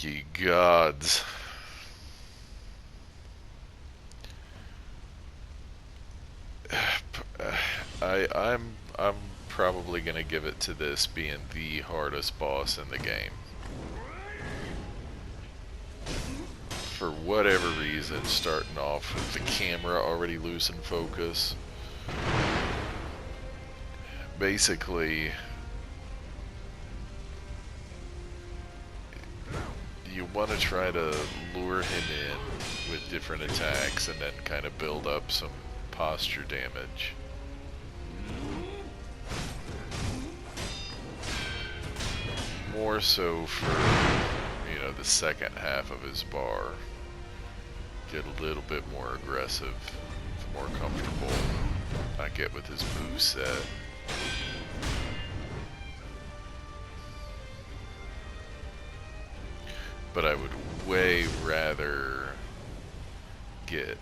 ye gods. I'm probably gonna give it to this being the hardest boss in the game. For whatever reason, starting off with the camera already losing focus. Basically, you want to try to lure him in with different attacks and then kind of build up some posture damage. More so for, you know, the second half of his bar. Get a little bit more aggressive, more comfortable I get with his moveset. But I would way rather get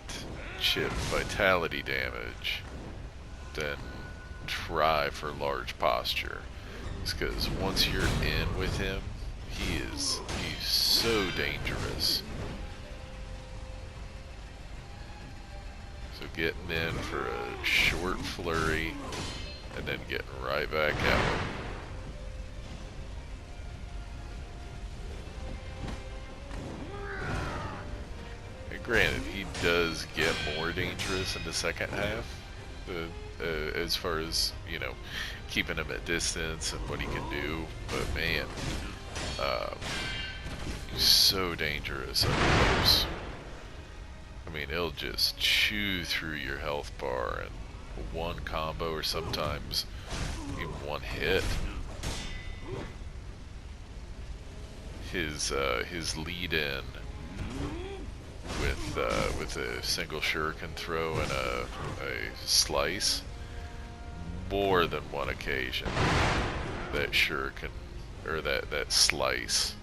chip vitality damage than try for large posture. It's because once you're in with him, he's so dangerous. So getting in for a short flurry and then getting right back out. Granted, he does get more dangerous in the second half, as far as, you know, keeping him at distance and what he can do, but man, he's so dangerous up close. I mean, he'll just chew through your health bar in one combo or sometimes even one hit. His lead-in with a single shuriken throw and a slice, more than one occasion that shuriken or that slice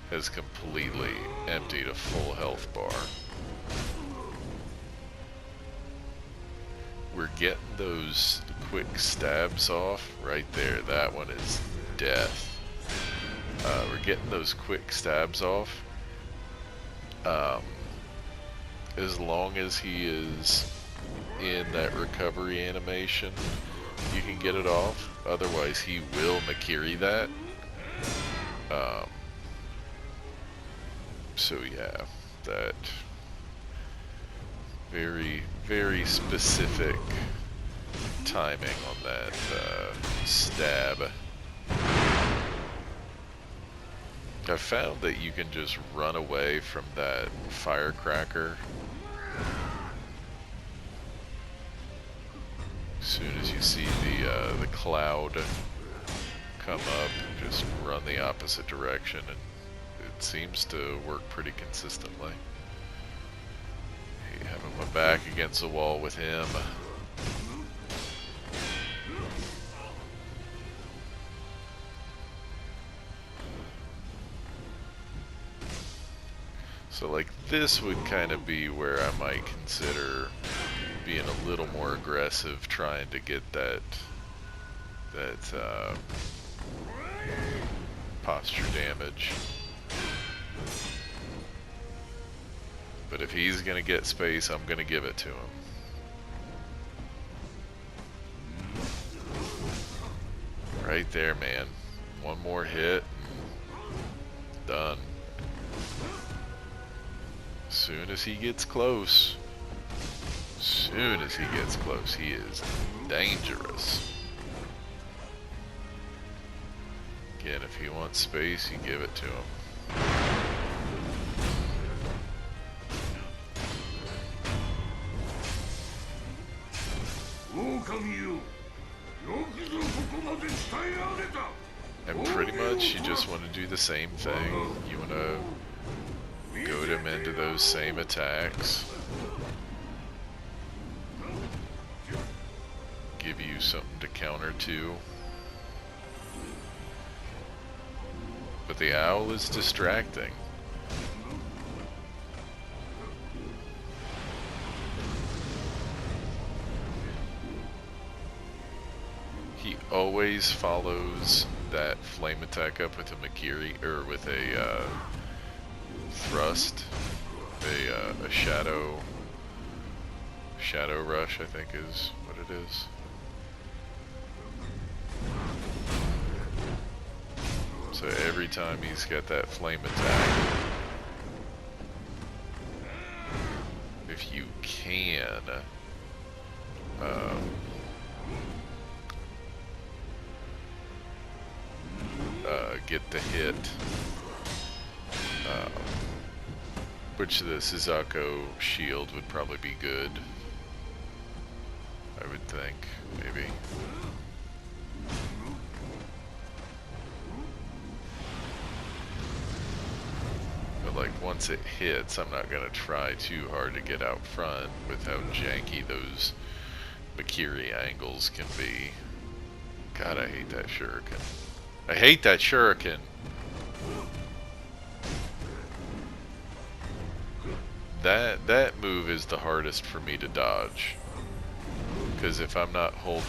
has completely emptied a full health bar. We're getting those quick stabs off right there. That one is death. We're getting those quick stabs off. As long as he is in that recovery animation, you can get it off. Otherwise, he will Makiri that. So yeah, that very, very specific timing on that stab. I found that you can just run away from that firecracker as soon as you see the cloud come up. Just run the opposite direction, and it seems to work pretty consistently. You have him back against the wall with him. So like this would kind of be where I might consider being a little more aggressive, trying to get that posture damage. But if he's gonna get space, I'm gonna give it to him. Right there, man. One more hit and done. Soon as he gets close, he is dangerous. Again, if he wants space, you give it to him. And pretty much you just want to do the same thing. You want to goad him into those same attacks. Give you something to counter to. But the owl is distracting. He always follows that flame attack up with a Makiri, or with a thrust, a shadow rush, I think is what it is. So every time he's got that flame attack, if you can get the hit, which the Suzaku shield would probably be good, I would think, maybe. But like once it hits, I'm not gonna try too hard to get out front with how janky those Makiri angles can be. God, I hate that shuriken. I hate that shuriken! That move is the hardest for me to dodge. Because if I'm not holding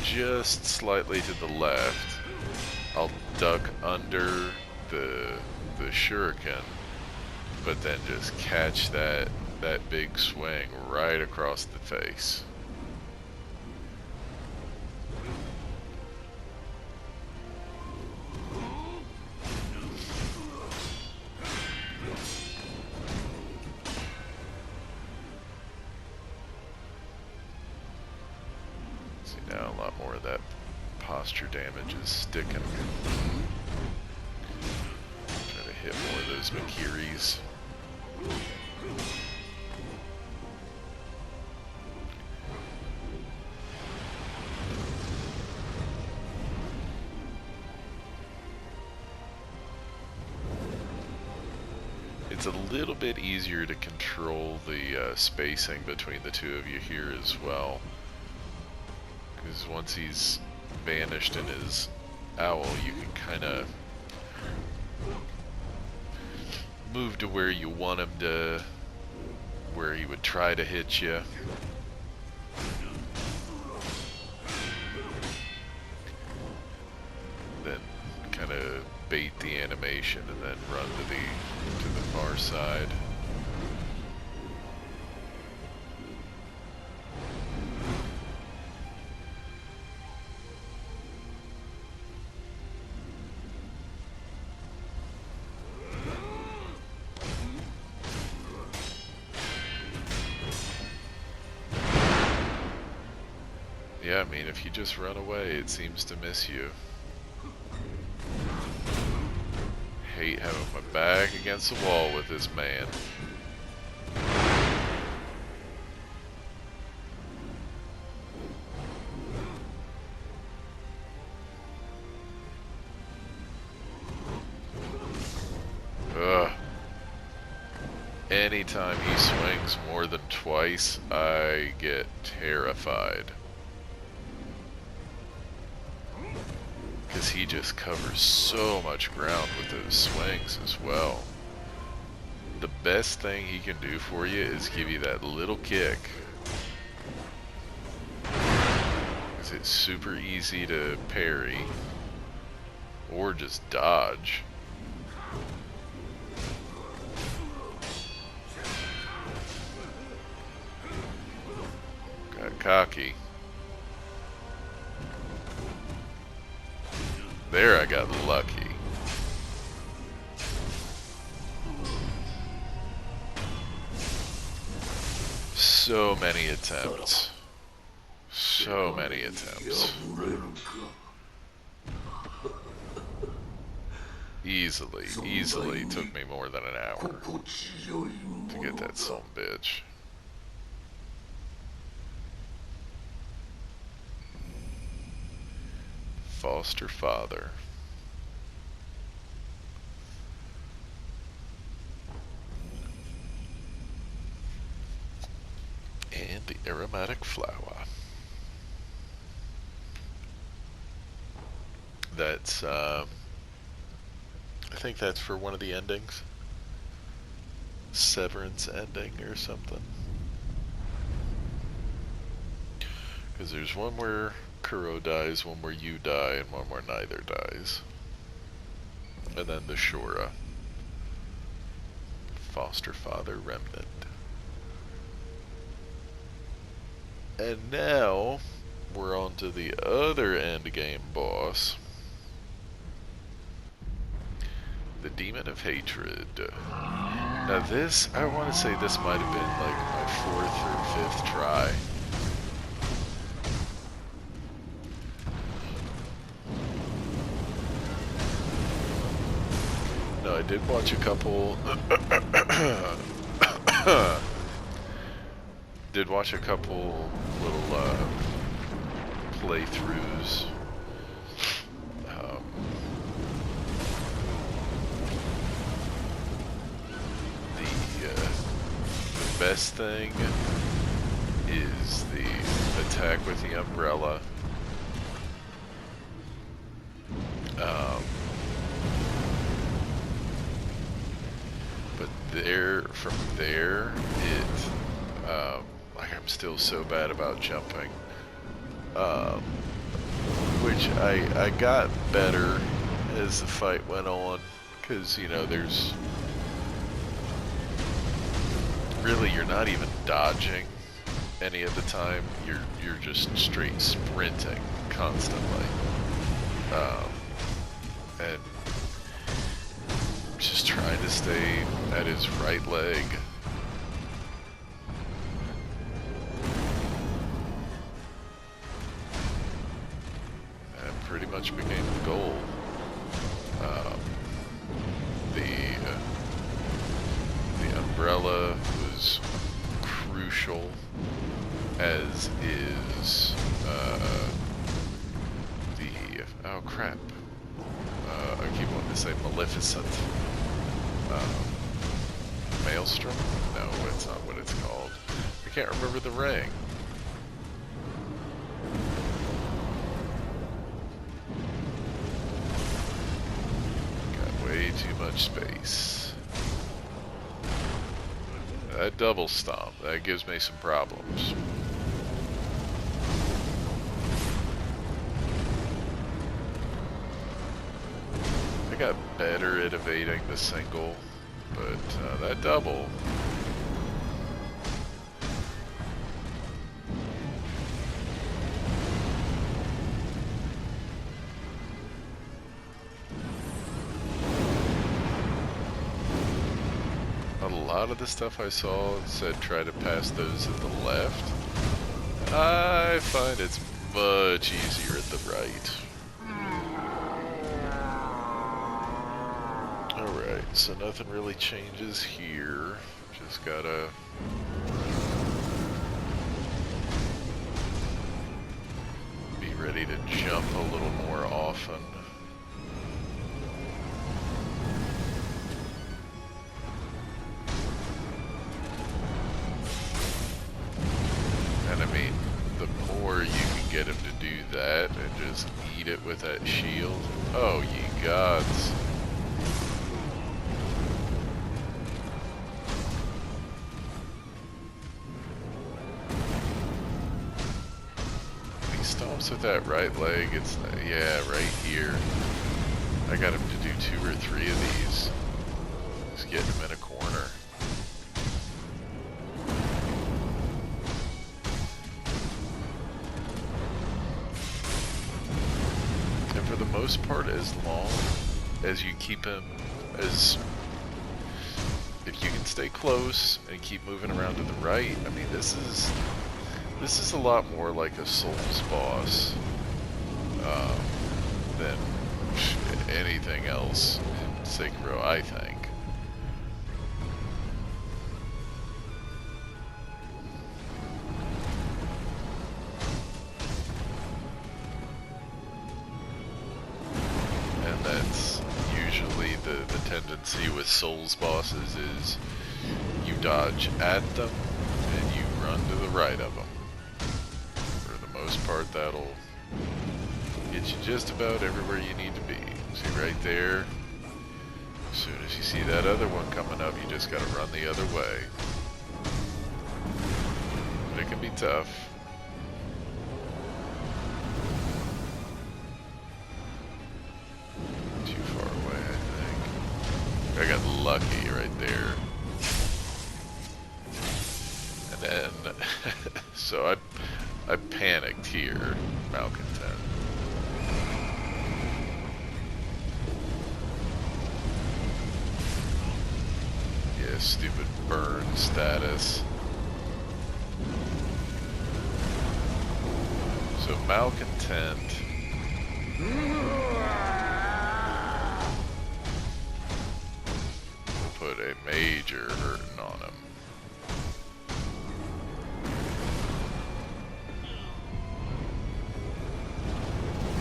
just slightly to the left, I'll duck under the shuriken, but then just catch that big swing right across the face. See, now a lot more of that posture damage is sticking. Try to hit more of those Makiris. It's a little bit easier to control the spacing between the two of you here as well. Because once he's vanished in his owl, you can kind of move to where you want him to, where he would try to hit you. Then kind of bait the animation and then run to the far side. Yeah, I mean, if you just run away, it seems to miss you. Hate having my back against the wall with this man. Ugh. Anytime he swings more than twice, I get terrified. Because he just covers so much ground with those swings as well. The best thing he can do for you is give you that little kick. Because it's super easy to parry or just dodge. Got cocky. There, I got lucky. So many attempts. So many attempts. Easily took me more than an hour to get that son of a bitch. Foster father. And the aromatic flower. That's, I think that's for one of the endings. Severance ending or something. Because there's one where Kuro dies, one where you die, and one where neither dies. And then the Shura. foster father remnant. And now we're on to the other end game boss, the Demon of Hatred. Now this, I want to say this might have been like my 4th or 5th try. No, I did watch a couple did watch a couple little playthroughs. The best thing is the attack with the umbrella. But from there, like I'm still so bad about jumping. Which I got better as the fight went on, because, you know, there's really, you're not even dodging any of the time. You're just straight sprinting constantly, and just trying to stay at his right leg. And pretty much became the goal. The umbrella was crucial, as is oh crap, I keep wanting to say Maleficent. Maelstrom? No, it's not what it's called. I can't remember the ring. Got way too much space. That double stomp, that gives me some problems. I got better at evading the single, but that double. A lot of the stuff I saw said try to pass those at the left. I find it's much easier at the right. Alright, so nothing really changes here. Just gotta be ready to jump a little more often. And I mean, the more you can get him to do that and just eat it with that shield. Oh, ye gods. Stomps with that right leg, it's, yeah, right here. I got him to do 2 or 3 of these. Just getting him in a corner. And for the most part, as long as you keep him, if you can stay close and keep moving around to the right, I mean, this is a lot more like a Souls boss than anything else in Sekiro, I think. And that's usually the tendency with Souls bosses is you dodge at them and you run to the right of them. Most part, that'll get you just about everywhere you need to be. See right there, as soon as you see that other one coming up, you just gotta run the other way. But it can be tough. Too far away, I think. I got lucky right there. So I panicked here, malcontent. Yeah, stupid burn status. So malcontent. Will put a major hurting on him.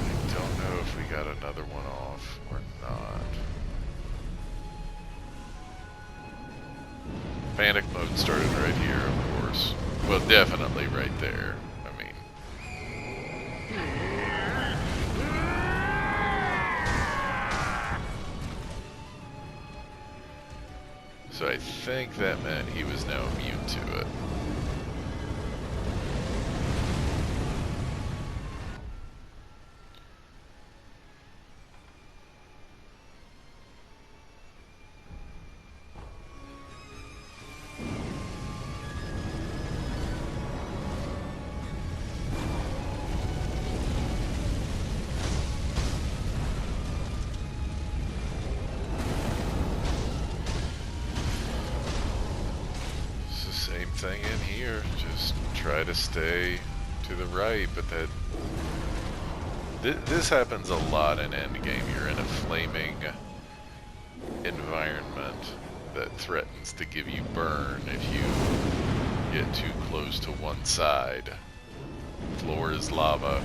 I don't know if we got another one off or not. Panic mode started right here, of course. Well, definitely right there. I mean, so I think that meant he was now immune to it. Same thing in here, just try to stay to the right, but this happens a lot in endgame. You're in a flaming environment that threatens to give you burn if you get too close to one side. Floor is lava.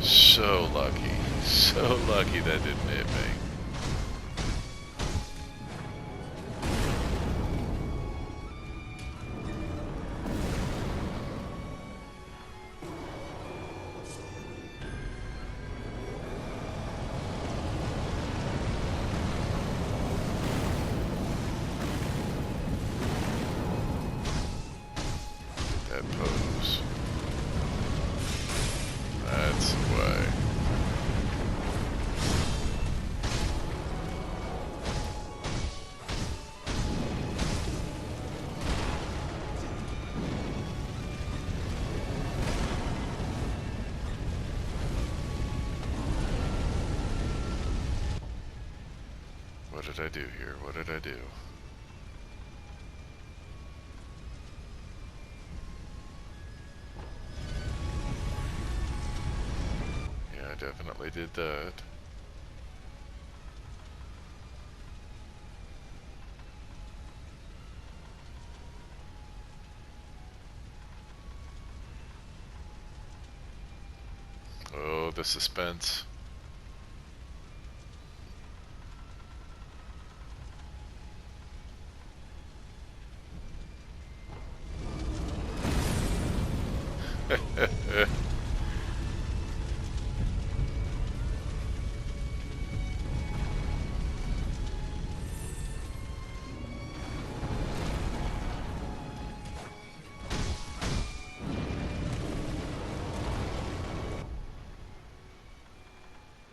So lucky that didn't hit me. That pose. That's the way. What did I do here? What did I do? I definitely did that. Oh, the suspense.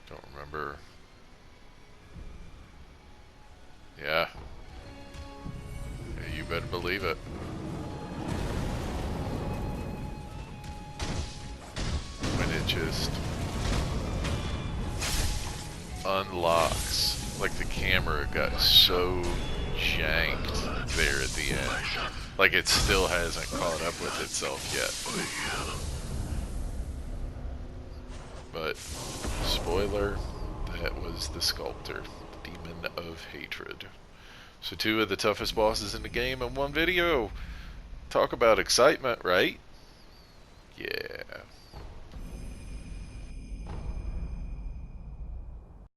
Don't remember. Yeah. You better believe it. When it just unlocks, like the camera got so janked there at the end. Like it still hasn't caught up with itself yet. But, spoiler, that was the sculptor, the demon of hatred. So 2 of the toughest bosses in the game in one video. Talk about excitement, right? Yeah.